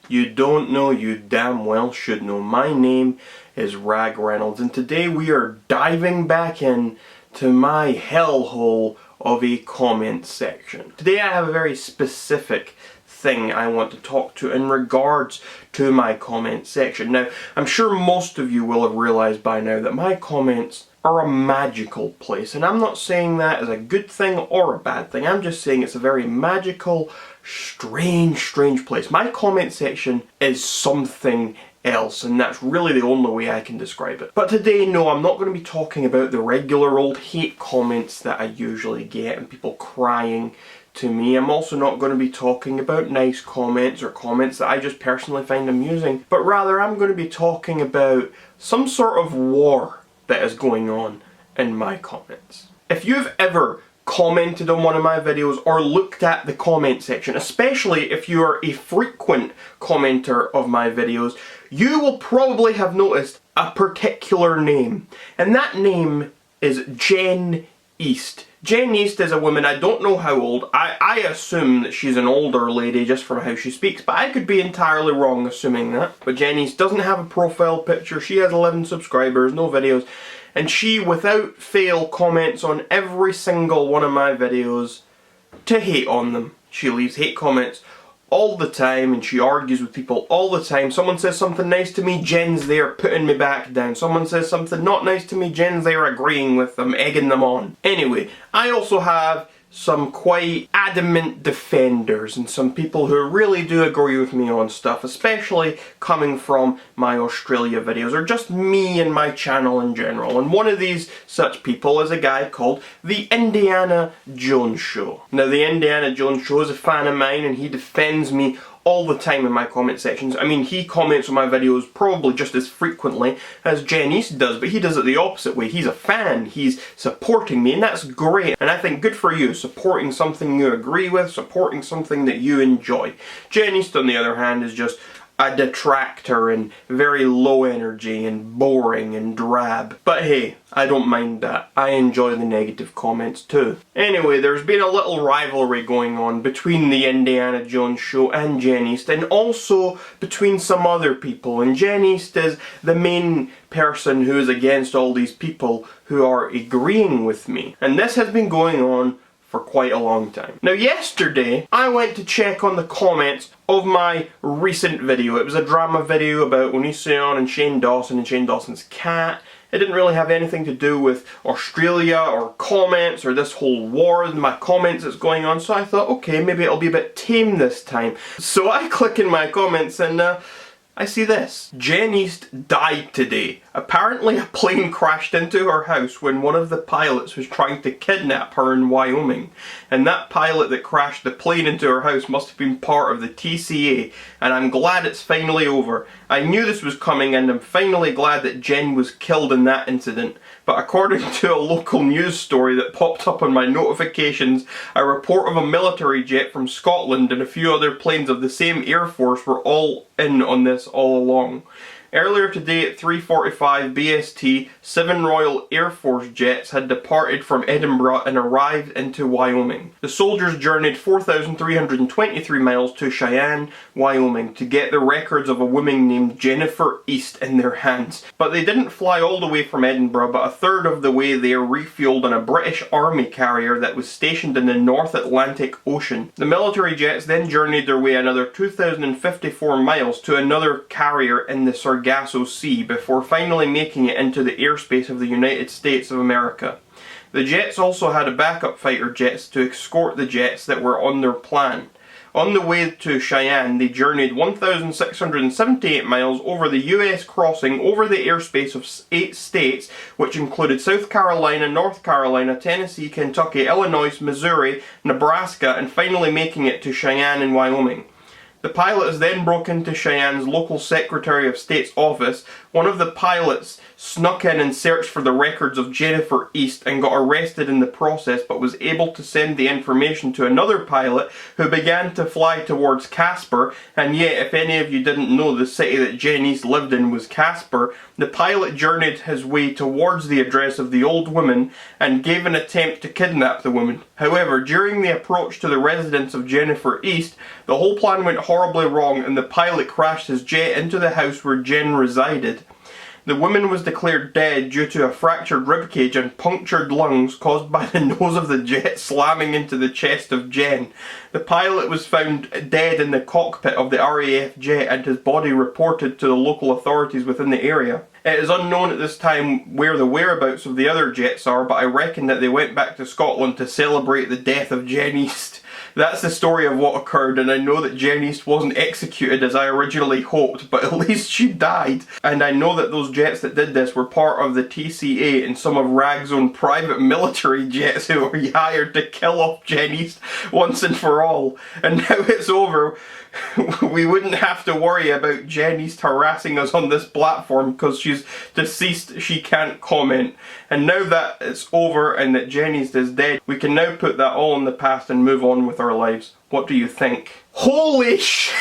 You don't know, you damn well should know. My name is Rag Reynolds, and today we are diving back in to my hellhole of a comment section. Today I have a very specific thing I want to talk to in regards to my comment section. Now, I'm sure most of you will have realized by now that my comments are a magical place, and I'm not saying that as a good thing or a bad thing. I'm just saying it's a very magical, strange place. My comment section is something else, and that's really the only way I can describe it. But today, no, I'm not going to be talking about the regular old hate comments that I usually get and people crying to me. I'm also not going to be talking about nice comments or comments that I just personally find amusing, but rather I'm going to be talking about some sort of war that is going on in my comments. If you've ever commented on one of my videos or looked at the comment section, especially if you are a frequent commenter of my videos, you will probably have noticed a particular name, and that name is Jen East. Jen East is a woman, I don't know how old. I assume that she's an older lady just from how she speaks, but I could be entirely wrong assuming that. But Jen East doesn't have a profile picture, she has 11 subscribers, no videos, and she without fail comments on every single one of my videos to hate on them. She leaves hate comments all the time and she argues with people all the time. Someone says something nice to me, Jen's there putting me back down. Someone says something not nice to me, Jen's there agreeing with them, egging them on. Anyway, I also have some quite adamant defenders and some people who really do agree with me on stuff, especially coming from my Australia videos or just me and my channel in general. And one of these such people is a guy called the Indiana Jones Show. Now, the Indiana Jones Show is a fan of mine and he defends me all the time in my comment sections. I mean, he comments on my videos probably just as frequently as Jen East does, but he does it the opposite way. He's a fan, he's supporting me, and that's great. And I think good for you, supporting something you agree with, supporting something that you enjoy. Jen East, on the other hand, is just a detractor and very low energy and boring and drab. But hey, I don't mind that. I enjoy the negative comments too. Anyway, there's been a little rivalry going on between the Indiana Jones Show and Jen East, and also between some other people. And Jen East is the main person who is against all these people who are agreeing with me. And this has been going on for quite a long time. Now, yesterday I went to check on the comments of my recent video. It was a drama video about Onision and Shane Dawson and Shane Dawson's cat. It didn't really have anything to do with Australia or comments or this whole war in my comments that's going on, so I thought, okay, maybe it'll be a bit tame this time. So I click in my comments and I see this. Jen East died today. Apparently a plane crashed into her house when one of the pilots was trying to kidnap her in Wyoming. And that pilot that crashed the plane into her house must have been part of the TCA, and I'm glad it's finally over. I knew this was coming and I'm finally glad that Jen was killed in that incident. But according to a local news story that popped up on my notifications, a report of a military jet from Scotland and a few other planes of the same Air Force were all in on this all along. Earlier today at 3:45 BST, 7 Royal Air Force jets had departed from Edinburgh and arrived into Wyoming. The soldiers journeyed 4,323 miles to Cheyenne, Wyoming to get the records of a woman named Jennifer East in their hands. But they didn't fly all the way from Edinburgh, but a third of the way they refueled on a British Army carrier that was stationed in the North Atlantic Ocean. The military jets then journeyed their way another 2,054 miles to another carrier in the Sargasso Sea before finally making it into the airspace of the United States of America. The jets also had a backup fighter jets to escort the jets that were on their plan. On the way to Cheyenne, they journeyed 1,678 miles over the US, crossing over the airspace of 8 states, which included South Carolina, North Carolina, Tennessee, Kentucky, Illinois, Missouri, Nebraska, and finally making it to Cheyenne in Wyoming. The pilots then broke into Cheyenne's local Secretary of State's office. One of the pilots snuck in and searched for the records of Jennifer East and got arrested in the process, but was able to send the information to another pilot who began to fly towards Casper. And yet, if any of you didn't know, the city that Jen East lived in was Casper. The pilot journeyed his way towards the address of the old woman and gave an attempt to kidnap the woman. However, during the approach to the residence of Jennifer East, the whole plan went horribly horribly wrong and the pilot crashed his jet into the house where Jen resided. The woman was declared dead due to a fractured ribcage and punctured lungs caused by the nose of the jet slamming into the chest of Jen. The pilot was found dead in the cockpit of the RAF jet and his body reported to the local authorities within the area. It is unknown at this time where the whereabouts of the other jets are, but I reckon that they went back to Scotland to celebrate the death of Jen East. That's the story of what occurred, and I know that Jen East wasn't executed as I originally hoped, but at least she died. And I know that those jets that did this were part of the TCA and some of Rag's own private military jets who were hired to kill off Jen East once and for all. And now it's over, we wouldn't have to worry about Jen East harassing us on this platform because she's deceased, she can't comment. And now that it's over and that Jen East is dead, we can now put that all in the past and move on with our lives. What do you think? Holy shit!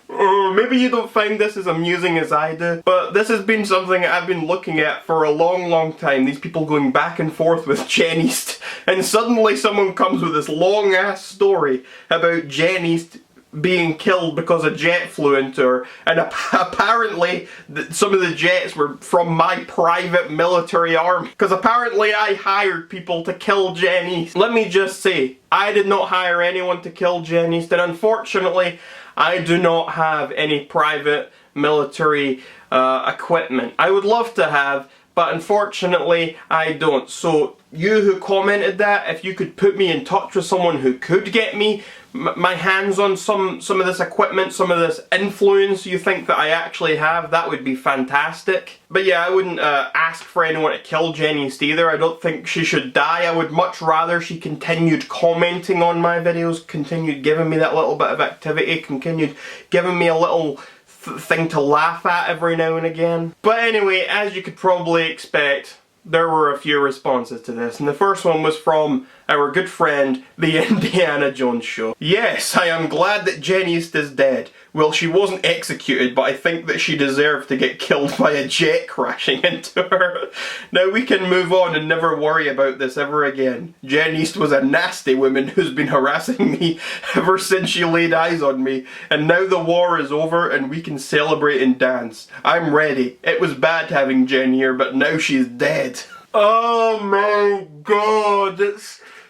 Maybe you don't find this as amusing as I do, but this has been something I've been looking at for a long time. These people going back and forth with Jen East, and suddenly someone comes with this long ass story about Jen East being killed because a jet flew into her, and apparently some of the jets were from my private military army, because apparently I hired people to kill Jen East. Let me just say, I did not hire anyone to kill Jen East, and unfortunately I do not have any private military equipment. I would love to have, but unfortunately I don't. So you who commented that, if you could put me in touch with someone who could get me my hands on some of this equipment, some of this influence you think that I actually have, that would be fantastic. But yeah, I wouldn't ask for anyone to kill Jen East either. I don't think she should die. I would much rather she continued commenting on my videos, continued giving me that little bit of activity, continued giving me a little thing to laugh at every now and again. But anyway, as you could probably expect, there were a few responses to this, and the first one was from our good friend, the Indiana Jones Show. Yes, I am glad that Jen East is dead. Well, she wasn't executed, but I think that she deserved to get killed by a jet crashing into her. Now we can move on and never worry about this ever again. Jen East was a nasty woman who's been harassing me ever since she laid eyes on me, and now the war is over and we can celebrate and dance. I'm ready. It was bad having Jen here, but now she's dead. Oh my god,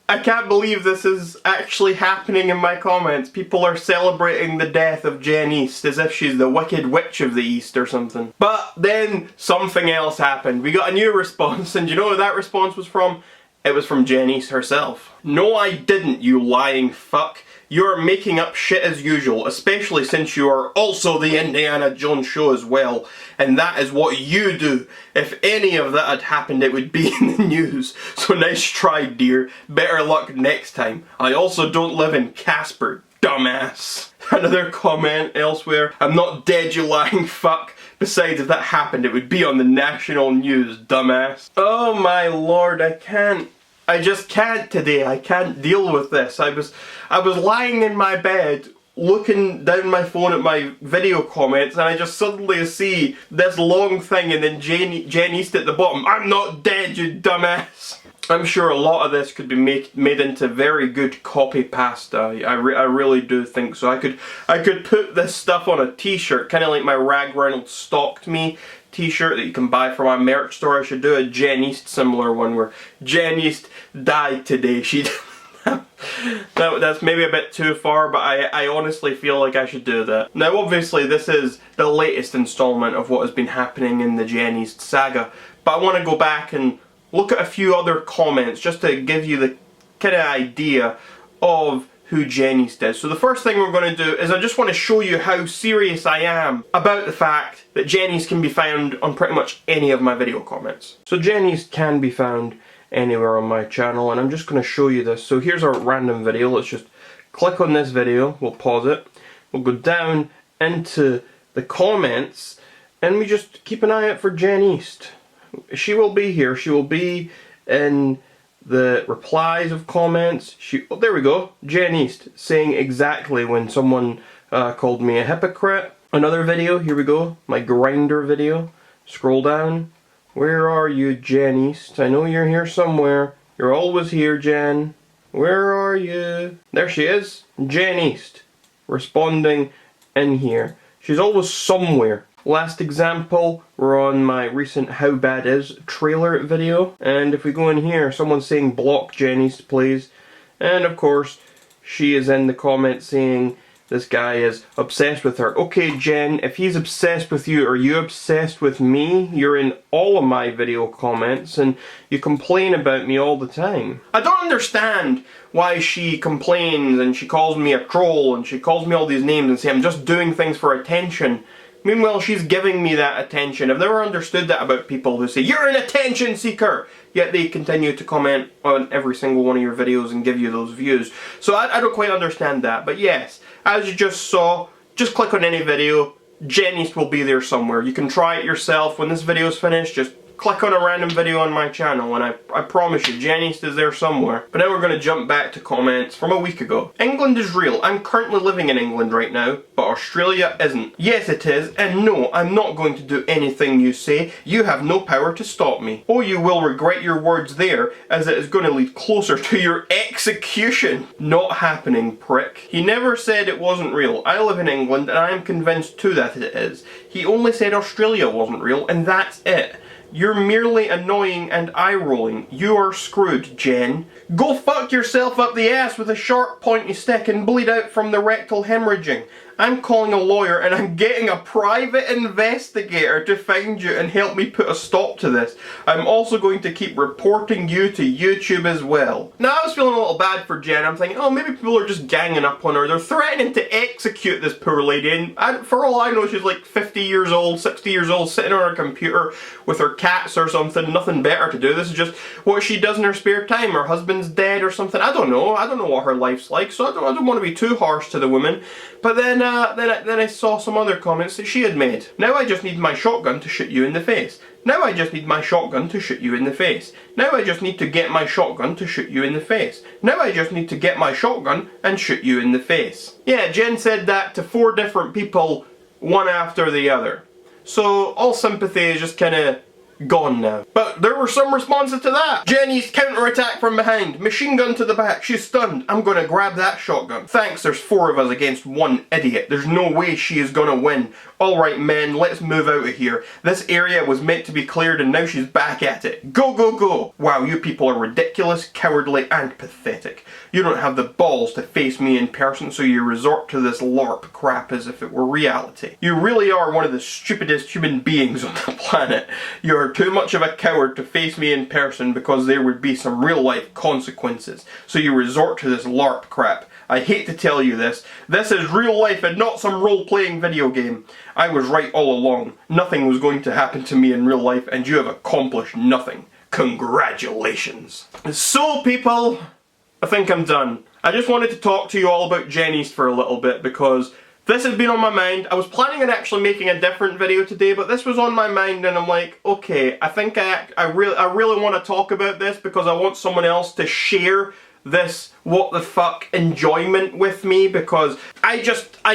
I can't believe this is actually happening in my comments. People are celebrating the death of Jen East as if she's the Wicked Witch of the East or something. But then something else happened. We got a new response, and you know who that response was from? It was from Jen East herself. No, I didn't, you lying fuck. You're making up shit as usual, especially since you are also the Indiana Jones Show as well, and that is what you do. If any of that had happened, it would be in the news. So nice try, dear. Better luck next time. I also don't live in Casper, dumbass. Another comment elsewhere. I'm not dead, you lying fuck. Besides, if that happened, it would be on the national news, dumbass. Oh my lord, I just can't today. I can't deal with this. I was lying in my bed looking down my phone at my video comments, and I just suddenly see this long thing and then Jen East at the bottom. I'm not dead, you dumbass. I'm sure a lot of this could be made into very good copy pasta. I really do think so. I could put this stuff on a t-shirt, kind of like my Rag Reynolds Stalked Me t-shirt that you can buy from my merch store. I should do a Jen East similar one where Jen East died today. That's maybe a bit too far, but I honestly feel like I should do that. Now obviously this is the latest installment of what has been happening in the Jen East saga, but I want to go back and look at a few other comments just to give you the kind of idea of who Jen East is. So the first thing we're going to do is I just want to show you how serious I am about the fact that Jen East can be found on pretty much any of my video comments. So Jen East can be found anywhere on my channel, and I'm just going to show you this. So here's our random video. Let's just click on this video, we'll pause it, we'll go down into the comments, and we just keep an eye out for Jen East. She will be here, she will be in the replies of comments. Oh, there we go, Jen East saying exactly when someone called me a hypocrite. Another video, here we go, my grinder video. Scroll down. Where are you, Jen East? I know you're here somewhere. You're always here, Jen. Where are you? There she is, Jen East. responding in here. She's always somewhere. Last example, we're on my recent How Bad Is trailer video. And if we go in here, someone's saying block Gertys, please. And of course, she is in the comments saying this guy is obsessed with her. Okay, Jen, if he's obsessed with you, are you obsessed with me? You're in all of my video comments and you complain about me all the time. I don't understand why she complains and she calls me a troll and she calls me all these names and say I'm just doing things for attention. Meanwhile, she's giving me that attention. I've never understood that about people who say, you're an attention seeker! Yet they continue to comment on every single one of your videos and give you those views. So I don't quite understand that. But yes, as you just saw, just click on any video. Gertys will be there somewhere. You can try it yourself. When this video is finished, just click on a random video on my channel and I promise you, Gertys is there somewhere. But now we're going to jump back to comments from a week ago. England is real. I'm currently living in England right now, but Australia isn't. Yes, it is, and no, I'm not going to do anything you say. You have no power to stop me. Oh, you will regret your words there, as it is going to lead closer to your execution. Not happening, prick. He never said it wasn't real. I live in England and I am convinced too that it is. He only said Australia wasn't real, and that's it. You're merely annoying and eye-rolling. You are screwed, Jen. Go fuck yourself up the ass with a sharp pointy stick and bleed out from the rectal hemorrhaging. I'm calling a lawyer and I'm getting a private investigator to find you and help me put a stop to this. I'm also going to keep reporting you to YouTube as well. Now I was feeling a little bad for Jen. I'm thinking, oh, maybe people are just ganging up on her. They're threatening to execute this poor lady, and for all I know she's like 50 years old, 60 years old, sitting on her computer with her cats or something, nothing better to do. This is just what she does in her spare time. Her husband's dead or something. I don't know what her life's like, so I don't want to be too harsh to the woman. But then I saw some other comments that she had made. Now I just need my shotgun to shoot you in the face. Now I just need my shotgun to shoot you in the face. Now I just need to get my shotgun to shoot you in the face. Now I just need to get my shotgun and shoot you in the face. Yeah, Jen said that to 4 different people, one after the other. So all sympathy is just kinda gone now. But there were some responses to that. Jenny's counterattack from behind. Machine gun to the back. She's stunned. I'm gonna grab that shotgun. Thanks, there's 4 of us against 1 idiot. There's no way she is gonna win. Alright men, let's move out of here. This area was meant to be cleared and now she's back at it. Go, go, go! Wow, you people are ridiculous, cowardly and pathetic. You don't have the balls to face me in person, so you resort to this LARP crap as if it were reality. You really are one of the stupidest human beings on the planet. You're too much of a coward to face me in person because there would be some real life consequences. So you resort to this LARP crap. I hate to tell you this. This is real life and not some role-playing video game. I was right all along. Nothing was going to happen to me in real life and you have accomplished nothing. Congratulations. So people, I think I'm done. I just wanted to talk to you all about Gertys for a little bit because this has been on my mind. I was planning on actually making a different video today, but this was on my mind and I'm like, okay, I think I really want to talk about this because I want someone else to share this what the fuck enjoyment with me because I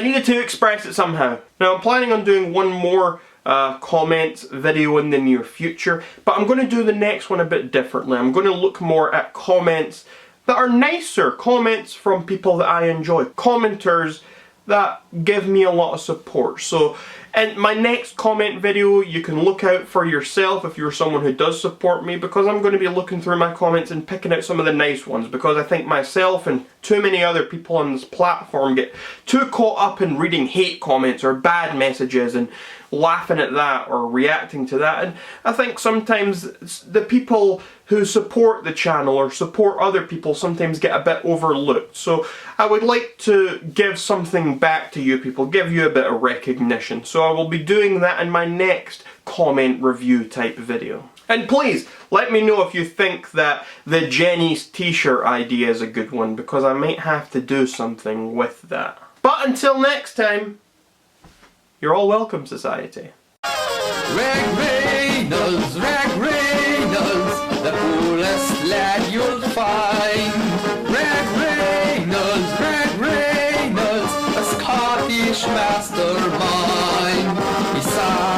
needed to express it somehow. Now I'm planning on doing one more comments video in the near future, but I'm going to do the next one a bit differently. I'm going to look more at comments that are nicer, comments from people that I enjoy, commenters that give me a lot of support. So in my next comment video you can look out for yourself if you're someone who does support me, because I'm going to be looking through my comments and picking out some of the nice ones, because I think myself and too many other people on this platform get too caught up in reading hate comments or bad messages and laughing at that or reacting to that, and I think sometimes the people who support the channel or support other people sometimes get a bit overlooked. So I would like to give something back to you people, give you a bit of recognition. So I will be doing that in my next comment review type video. And please, let me know if you think that the Gertys t-shirt idea is a good one, because I might have to do something with that. But until next time, you're all welcome, society.